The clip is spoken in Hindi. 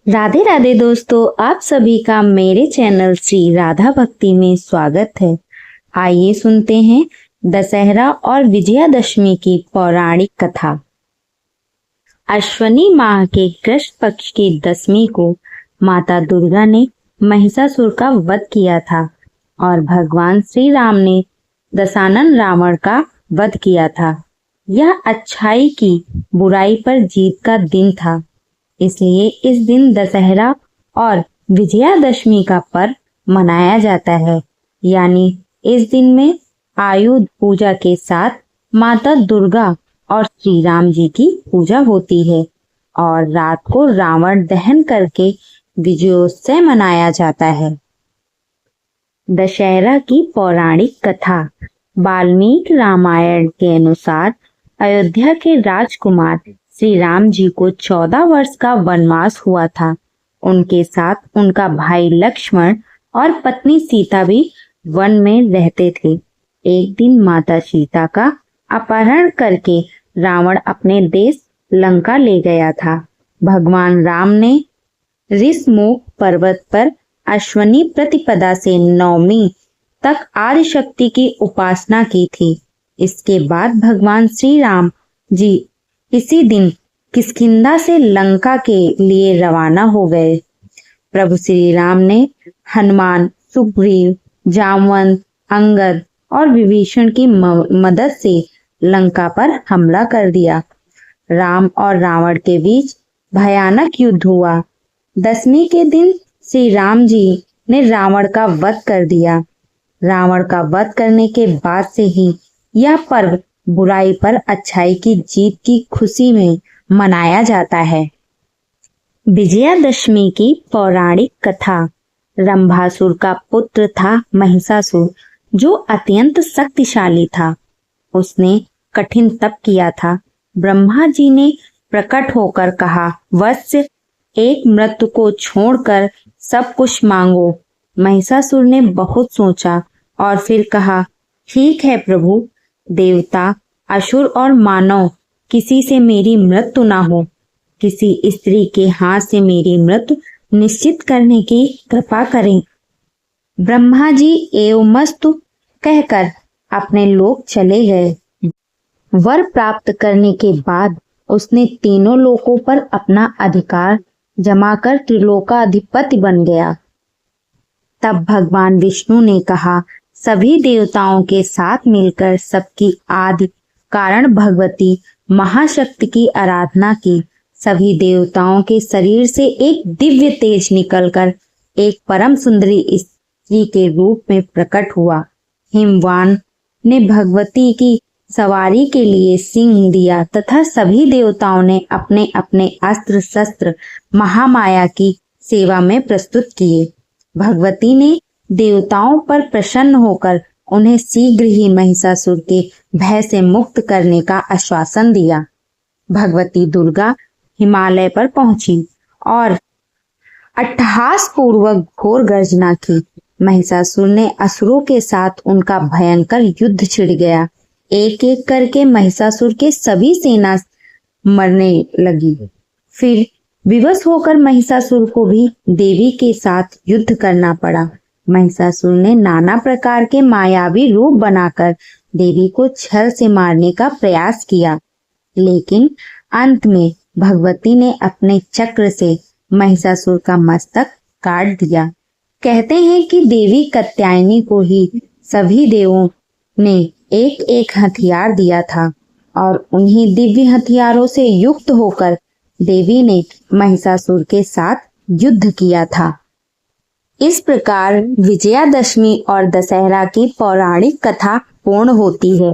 राधे राधे दोस्तों, आप सभी का मेरे चैनल श्री राधा भक्ति में स्वागत है। आइए सुनते हैं दशहरा और विजयादशमी की पौराणिक कथा। अश्वनी माह के कृष्ण पक्ष की दशमी को माता दुर्गा ने महिषासुर का वध किया था और भगवान श्री राम ने दशानन रावण का वध किया था। यह अच्छाई की बुराई पर जीत का दिन था, इसलिए इस दिन दशहरा और विजयादशमी का पर्व मनाया जाता है। यानी इस दिन में आयुध पूजा के साथ माता दुर्गा और श्री राम जी की पूजा होती है और रात को रावण दहन करके विजयोत्सव मनाया जाता है। दशहरा की पौराणिक कथा। वाल्मीकि रामायण के अनुसार अयोध्या के राजकुमार श्री राम जी को 14 वर्ष का वनवास हुआ था। उनके साथ उनका भाई लक्ष्मण और पत्नी सीता भी वन में रहते थे। एक दिन माता सीता का अपहरण करके रावण अपने देश लंका ले गया था। भगवान राम ने ऋषमुख पर्वत पर अश्वनी प्रतिपदा से नवमी तक आदि शक्ति की उपासना की थी। इसके बाद भगवान श्री राम जी इसी दिन किष्किंधा से लंका के लिए रवाना हो गए। प्रभु श्री राम ने हनुमान, सुग्रीव, जामवंत, अंगद और विभीषण की मदद से लंका पर हमला कर दिया। राम और रावण के बीच भयानक युद्ध हुआ। दशमी के दिन श्री राम जी ने रावण का वध कर दिया। रावण का वध करने के बाद से ही यह पर्व बुराई पर अच्छाई की जीत की खुशी में मनाया जाता है। विजयादशमी की पौराणिक कथा। रंभासुर का पुत्र था महिषासुर, जो अत्यंत शक्तिशाली था। उसने कठिन तप किया था। ब्रह्मा जी ने प्रकट होकर कहा, वत्स्य, एक मृत्यु को छोड़कर सब कुछ मांगो। महिषासुर ने बहुत सोचा और फिर कहा, ठीक है प्रभु, देवता, असुर और मानव किसी से मेरी मृत्यु ना हो। किसी स्त्री के हाथ से मेरी मृत्यु निश्चित करने की कृपा करें। ब्रह्मा जी एवमस्तु कहकर अपने लोक चले गए। वर प्राप्त करने के बाद उसने तीनों लोकों पर अपना अधिकार जमाकर त्रिलोकाधिपति बन गया। तब भगवान विष्णु ने कहा, सभी देवताओं के साथ मिलकर सबकी आदि कारण भगवती महाशक्ति की आराधना की। सभी देवताओं के शरीर से एक दिव्य तेज निकलकर एक परम सुंदरी स्त्री के रूप में प्रकट हुआ। हिमवान ने भगवती की सवारी के लिए सिंह दिया तथा सभी देवताओं ने अपने अपने अस्त्र शस्त्र महामाया की सेवा में प्रस्तुत किए। भगवती ने देवताओं पर प्रसन्न होकर उन्हें शीघ्र ही महिषासुर के भय से मुक्त करने का आश्वासन दिया। भगवती दुर्गा हिमालय पर पहुंची और अट्टहास पूर्वक घोर गर्जना की। महिषासुर ने असुरों के साथ उनका भयंकर युद्ध छिड़ गया। एक एक करके महिषासुर के सभी सेना मरने लगी। फिर विवश होकर महिषासुर को भी देवी के साथ युद्ध करना पड़ा। महिषासुर ने नाना प्रकार के मायावी रूप बनाकर देवी को छल से मारने का प्रयास किया, लेकिन अंत में भगवती ने अपने चक्र से महिषासुर का मस्तक काट दिया। कहते हैं कि देवी कात्यायनी को ही सभी देवों ने एक एक हथियार दिया था और उन्हीं दिव्य हथियारों से युक्त होकर देवी ने महिषासुर के साथ युद्ध किया था। इस प्रकार विजयादशमी और दशहरा की पौराणिक कथा पूर्ण होती है।